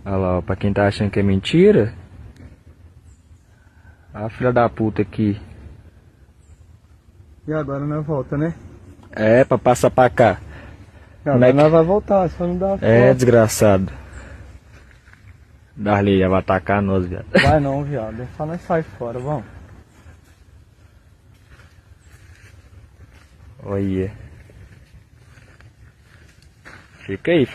Olha lá, ó, pra quem tá achando que é mentira. A filha da puta aqui. E agora nós volta, né? É, pra passar pra cá. Como é Agora que... nós vai voltar, só não dá É, foto. desgraçado. Darley já vai atacar nós, viado. Vai não, viado. É só nós sair fora, vamos. Olha. Fica aí,